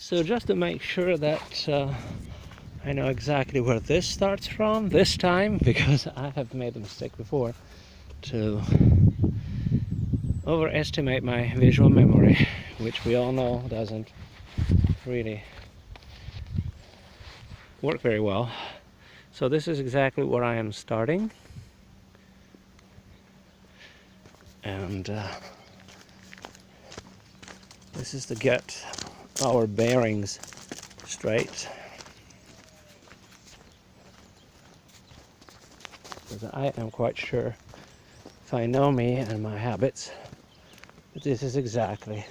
So just to make sure that I know exactly where this starts from this time, because I have made the mistake before to overestimate my visual memory, which we all know doesn't really work very well. So this is exactly where I am starting, and this is to get our bearings straight, because I am quite sure, if I know me and my habits, that this is exactly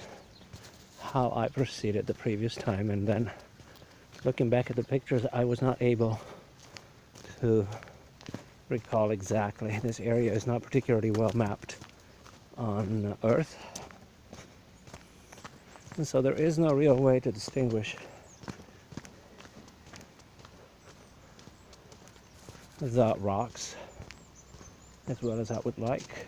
how I proceeded the previous time. And then looking back at the pictures, I was not able to recall exactly. This area is not particularly well mapped on Earth, and so there is no real way to distinguish the rocks as well as I would like.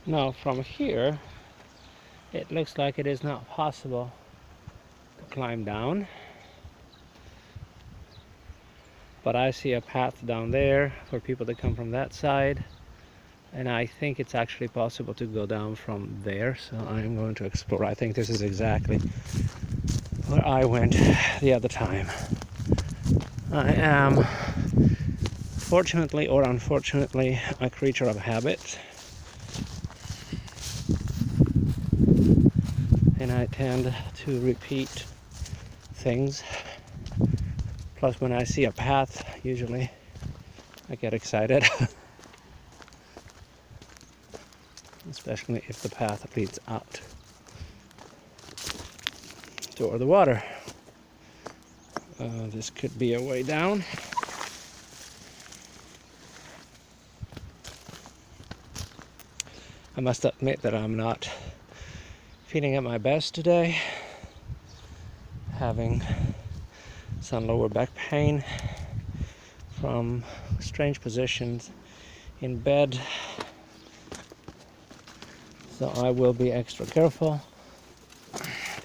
Now from here, it looks like it is not possible to climb down, but I see a path down there for people to come from that side, and I think it's actually possible to go down from there, so I'm going to explore. I think this is exactly where I went the other time. I am, fortunately or unfortunately, a creature of habit, and I tend to repeat things. Plus, when I see a path, usually I get excited, especially if the path leads out toward the water. This could be a way down. I must admit that I'm not feeling at my best today, having some lower back pain from strange positions in bed, so I will be extra careful,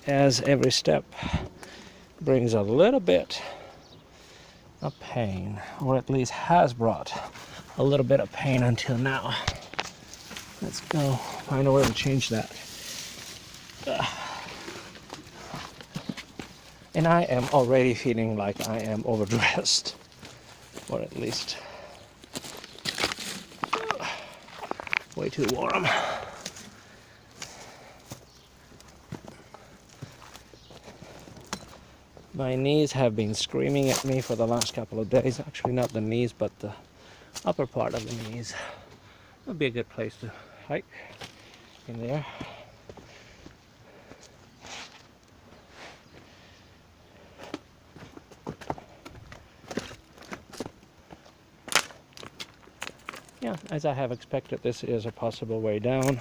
as every step brings a little bit of pain, or at least has brought a little bit of pain until now. Let's go find a way to change that. And I am already feeling like I am overdressed, or at least way too warm. My knees have been screaming at me for the last couple of days. Actually, not the knees, but the upper part of the knees. Would be a good place to hike in there. Yeah, as I have expected, this is a possible way down.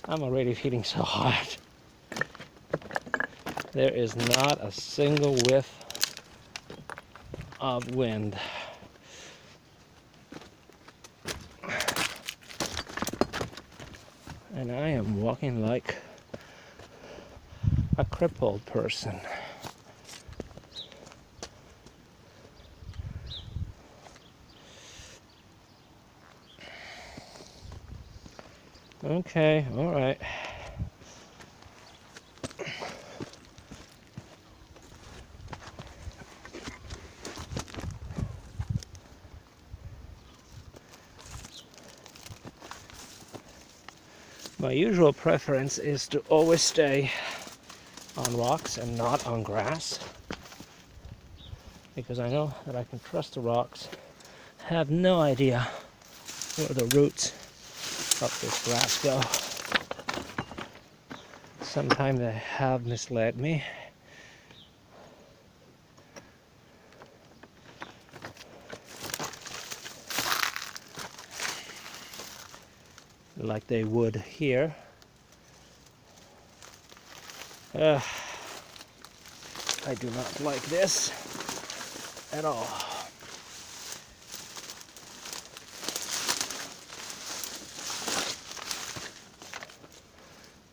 I'm already feeling so hot. There is not a single whiff of wind. And I am walking like a crippled person. Okay, all right. My usual preference is to always stay on rocks and not on grass, because I know that I can trust the rocks. Have no idea where the roots of this grass go. Sometimes they have misled me. Like they would here. I do not like this at all.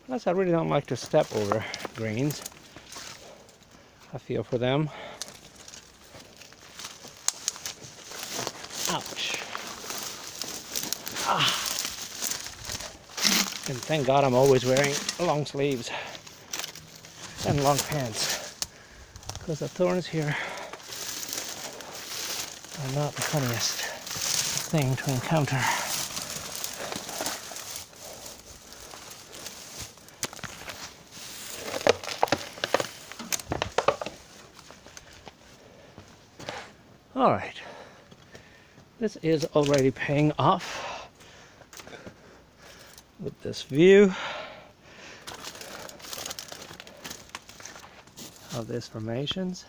Plus, I really don't like to step over greens. I feel for them. Ouch. Ah. And thank God I'm always wearing long sleeves and long pants, because the thorns here are not the funniest thing to encounter. All right, this is already paying off with this view of these formations.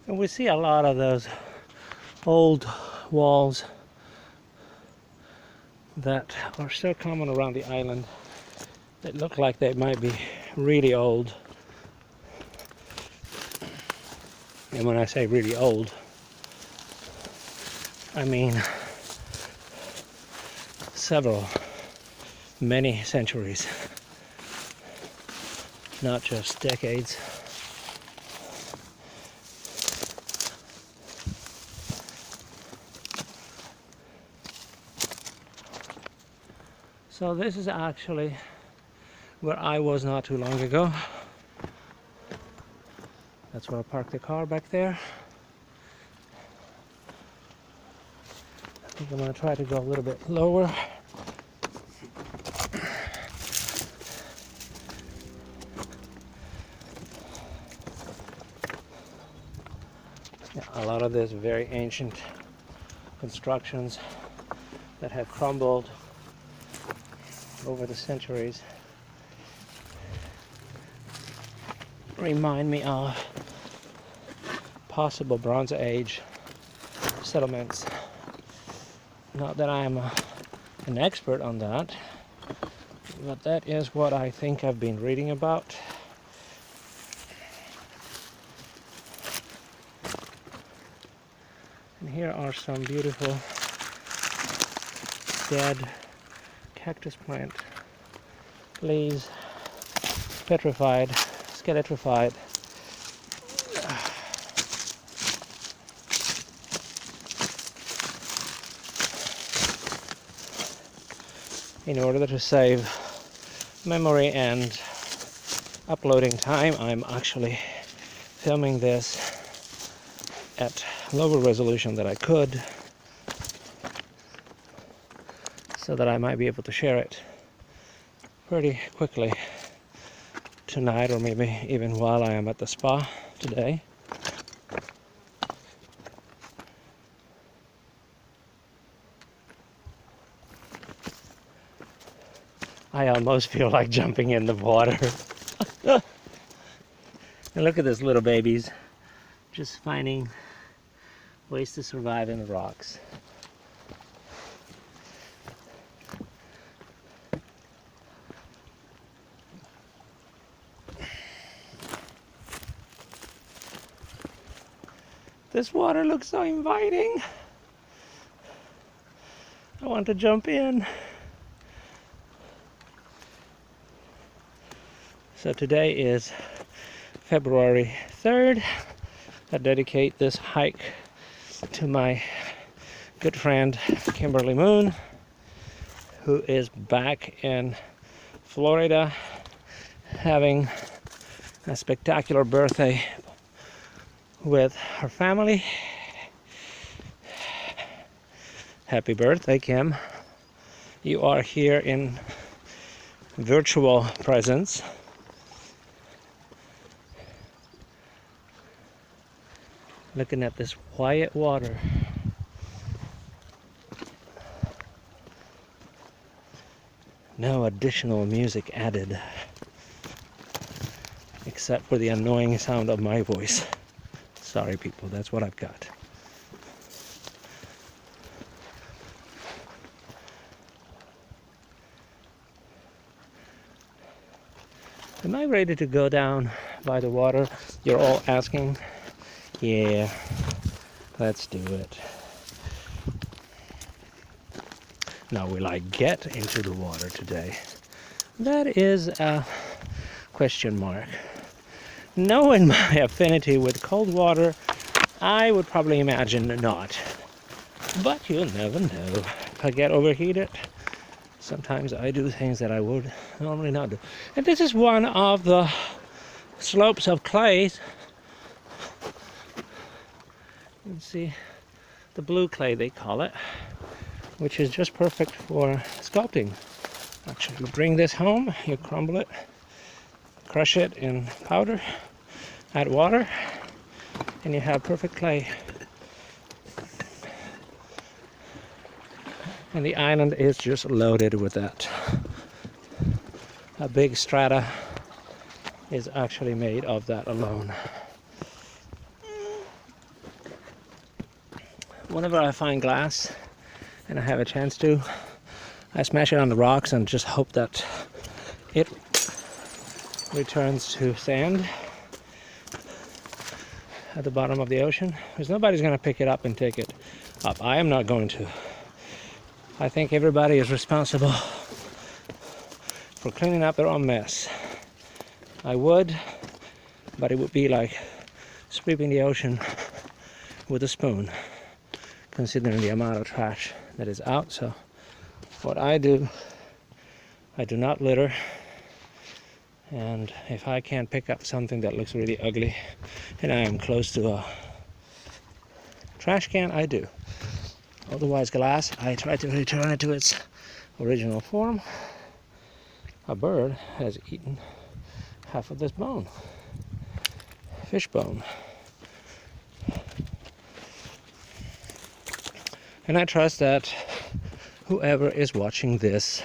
And we see a lot of those old walls that are so common around the island that look like they might be really old. And when I say really old, I mean many centuries, not just decades. So this is actually where I was not too long ago. That's where I parked the car back there. I think I'm going to try to go a little bit lower. Yeah, a lot of these very ancient constructions that have crumbled over the centuries. remind me of possible Bronze Age settlements. Not that I'm an expert on that, but that is what I think I've been reading about. And here are some beautiful dead cactus plant leaves, petrified, skeletrified. In order to save memory and uploading time, I'm actually filming this at lower resolution than I could, so that I might be able to share it pretty quickly tonight, or maybe even while I am at the spa today. I almost feel like jumping in the water. And look at these little babies, just finding ways to survive in the rocks. This water looks so inviting. I want to jump in. So today is February 3rd. I dedicate this hike to my good friend Kimberle Moon, who is back in Florida having a spectacular birthday with her family. Happy birthday, Kim. You are here in virtual presence. Looking at this quiet water. No additional music added, except for the annoying sound of my voice. Sorry people, that's what I've got. Am I ready to go down by the water? You're all asking. Yeah, let's do it. Now, will I get into the water today? That is a question mark. Knowing my affinity with cold water, I would probably imagine not. But you'll never know. If I get overheated, sometimes I do things that I would normally not do. And this is one of the slopes of clay. You can see the blue clay, they call it, which is just perfect for sculpting. Actually, you bring this home, you crumble it, crush it in powder, add water, and you have perfect clay. And the island is just loaded with that. A big strata is actually made of that alone. Whenever I find glass and I have a chance to, I smash it on the rocks and just hope that it returns to sand at the bottom of the ocean, because nobody's going to pick it up and take it up. I am not going to. I think everybody is responsible for cleaning up their own mess. I would, but it would be like sweeping the ocean with a spoon, considering the amount of trash that is out. So what I do, I do not litter, and if I can't pick up something that looks really ugly and I am close to a trash can, I do. Otherwise, glass, I try to return it to its original form. A bird has eaten half of this bone, fish bone. And I trust that whoever is watching this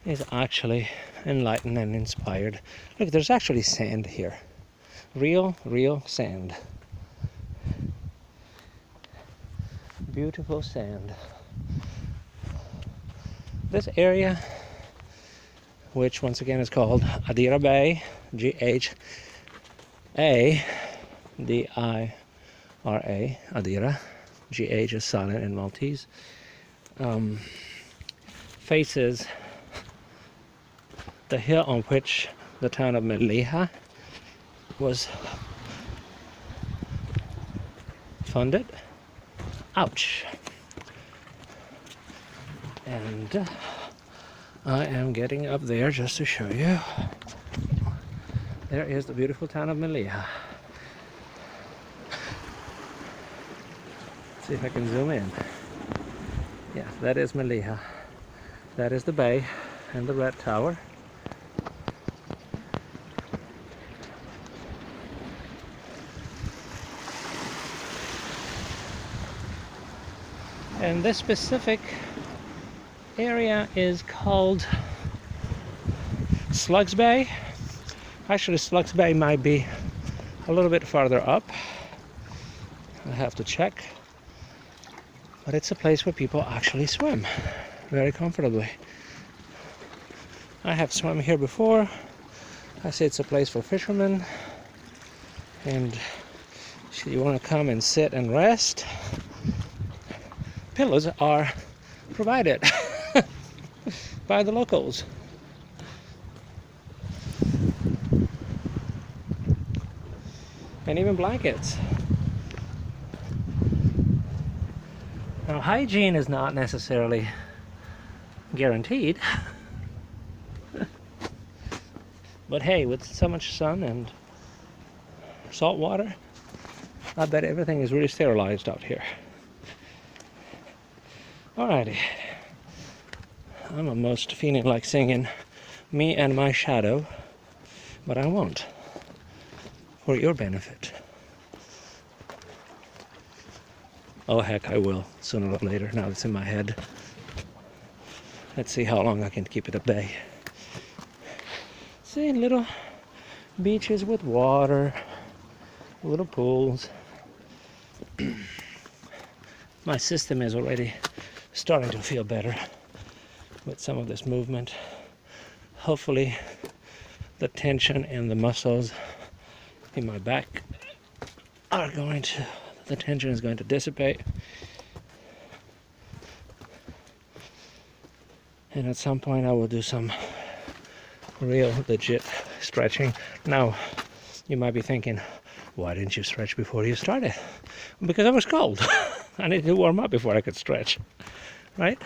is actually enlightened and inspired. Look, there's actually sand here. Real sand. Beautiful sand. This area, which once again is called Adira Bay, G-H-A-D-I-R-A, Adira. G-H is silent in Maltese. Faces the hill on which the town of Mellieha was founded. Ouch! And I am getting up there just to show you. There is the beautiful town of Mellieha. See if I can zoom in. Yeah, that is Mellieha. That is the bay and the red tower. And this specific area is called Slugs Bay. Actually, Slugs Bay might be a little bit farther up. I have to check. But it's a place where people actually swim very comfortably. I have swum here before. I say it's a place for fishermen. And if you want to come and sit and rest, pillows are provided by the locals. And even blankets. Now, hygiene is not necessarily guaranteed. But hey, with so much sun and salt water, I bet everything is really sterilized out here. Alrighty. I'm almost feeling like singing Me and My Shadow, but I won't. For your benefit. Oh heck, I will, sooner or later, now it's in my head. Let's see how long I can keep it at bay. See, little beaches with water, little pools. My system is already starting to feel better with some of this movement. Hopefully the tension in the muscles in my back are going to, the tension is going to dissipate. And at some point I will do some real legit stretching. Now, you might be thinking, why didn't you stretch before you started? Because I was cold. I needed to warm up before I could stretch, right?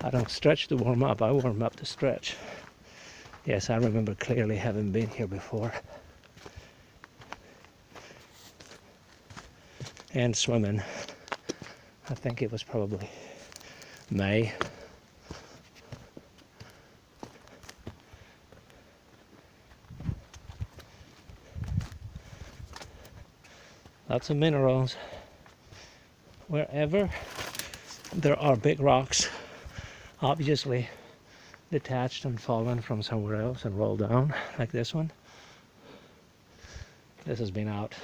I don't stretch to warm up, I warm up to stretch. Yes, I remember clearly having been here before. And swimming. I think it was probably May. Lots of minerals. Wherever there are big rocks, obviously detached and fallen from somewhere else and rolled down, like this one. This has been out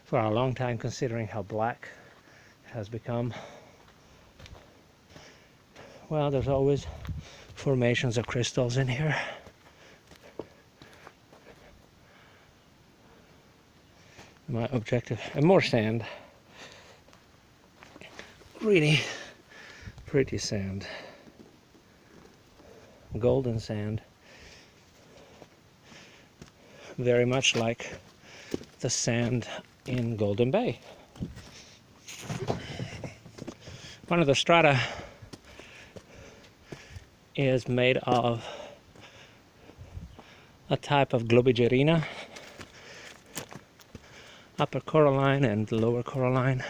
for a long time, considering how black it has become. Well, there's always formations of crystals in here. My objective, and more sand. Really pretty sand. Golden sand. Very much like the sand in Golden Bay. One of the strata is made of a type of globigerina, upper coralline and lower coralline.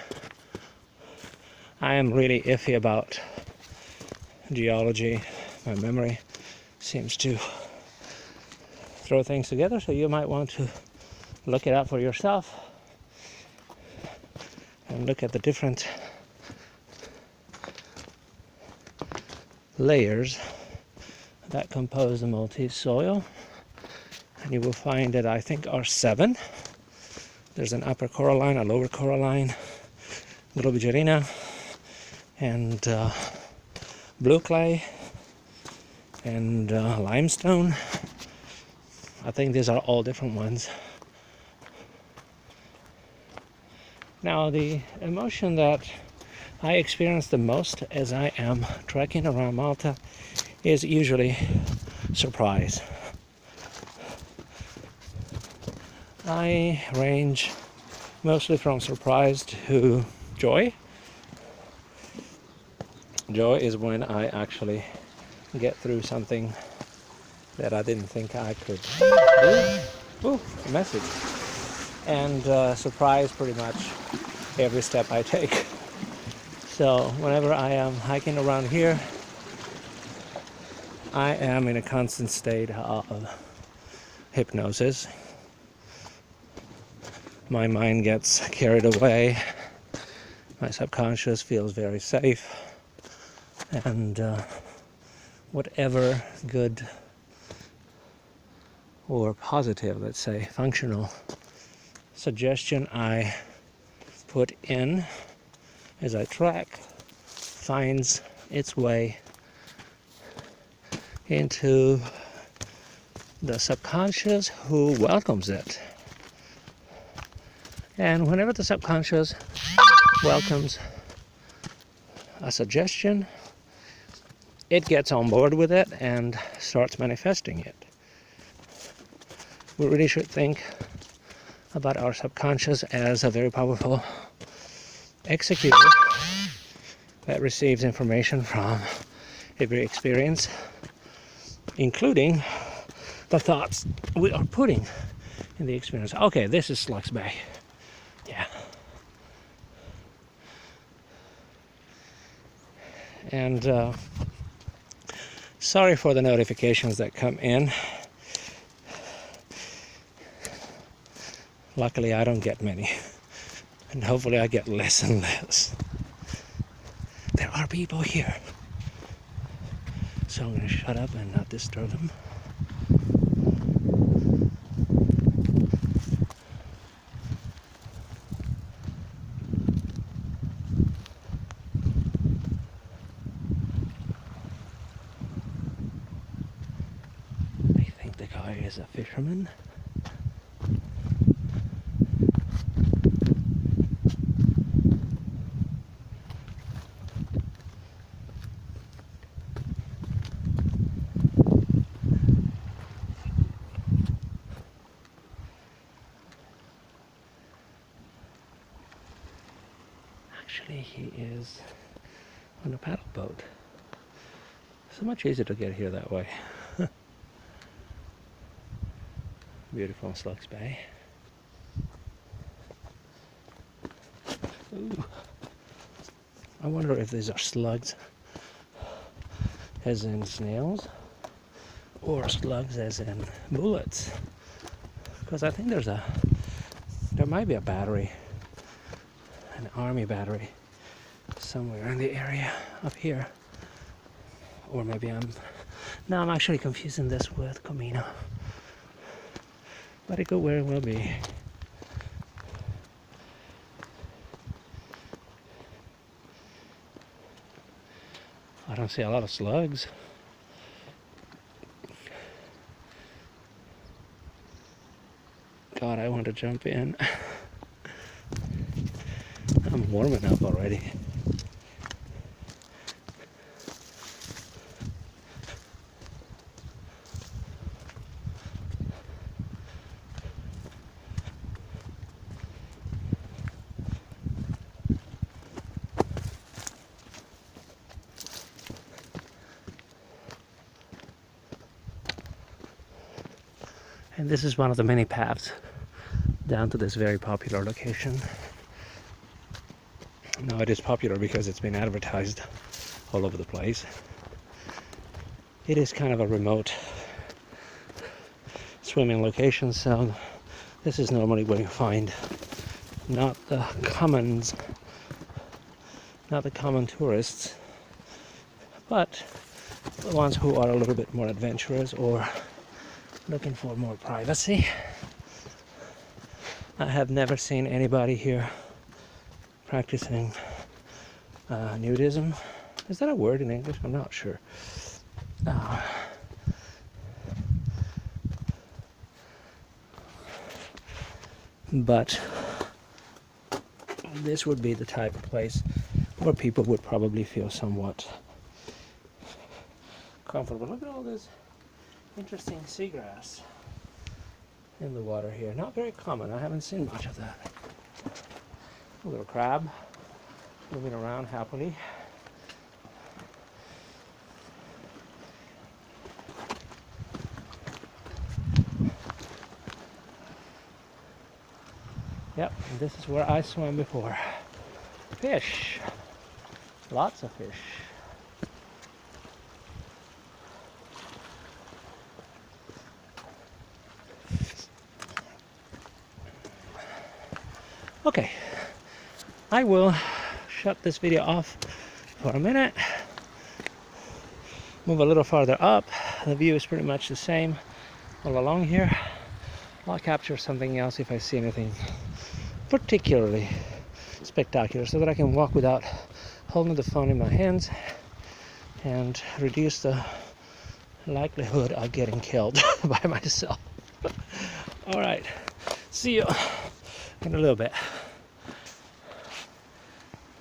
I am really iffy about geology. My memory seems to throw things together, so you might want to look it up for yourself and look at the different layers that compose the Maltese soil. And you will find that I think are 7. There's an upper coralline, a lower coralline, globigerina, and blue clay, and limestone. I think these are all different ones. Now, the emotion that I experience the most as I am trekking around Malta is usually surprise. I range mostly from surprise to joy. Joy is when I actually get through something that I didn't think I could do. Ooh, a message. And surprise pretty much every step I take. So whenever I am hiking around here, I am in a constant state of hypnosis. My mind gets carried away. My subconscious feels very safe. And whatever good or positive, let's say, functional suggestion I put in as I trek finds its way into the subconscious, who welcomes it. And whenever the subconscious welcomes a suggestion, it gets on board with it and starts manifesting it. We really should think about our subconscious as a very powerful executor that receives information from every experience, including the thoughts we are putting in the experience. Okay, this is Slugs Bay. Yeah. And sorry for the notifications that come in. Luckily, I don't get many. And hopefully I get less and less. There are people here. So I'm going to shut up and not disturb them. I think the guy is a fisherman. Actually, he is on a paddle boat. So much easier to get here that way. Beautiful Slugs Bay. Ooh. I wonder if these are slugs as in snails or slugs as in bullets. Because I think there might be a battery, an army battery somewhere in the area up here. Or maybe I'm actually confusing this with Comino. But it could very well be. I don't see a lot of slugs. God, I want to jump in. I'm warming up already. And this is one of the many paths down to this very popular location. Now it is popular because it's been advertised all over the place. It is kind of a remote swimming location, so this is normally where you find not the common tourists, but the ones who are a little bit more adventurous or looking for more privacy. I have never seen anybody here practicing nudism. Is that a word in English? I'm not sure. But this would be the type of place where people would probably feel somewhat comfortable. Look at all this interesting seagrass in the water here. Not very common. I haven't seen much of that. A little crab moving around happily. Yep, this is where I swam before. Fish. Lots of fish. Okay, I will shut this video off for a minute. Move a little farther up. The view is pretty much the same all along here. I'll capture something else if I see anything particularly spectacular so that I can walk without holding the phone in my hands and reduce the likelihood of getting killed by myself. All right, see you in a little bit.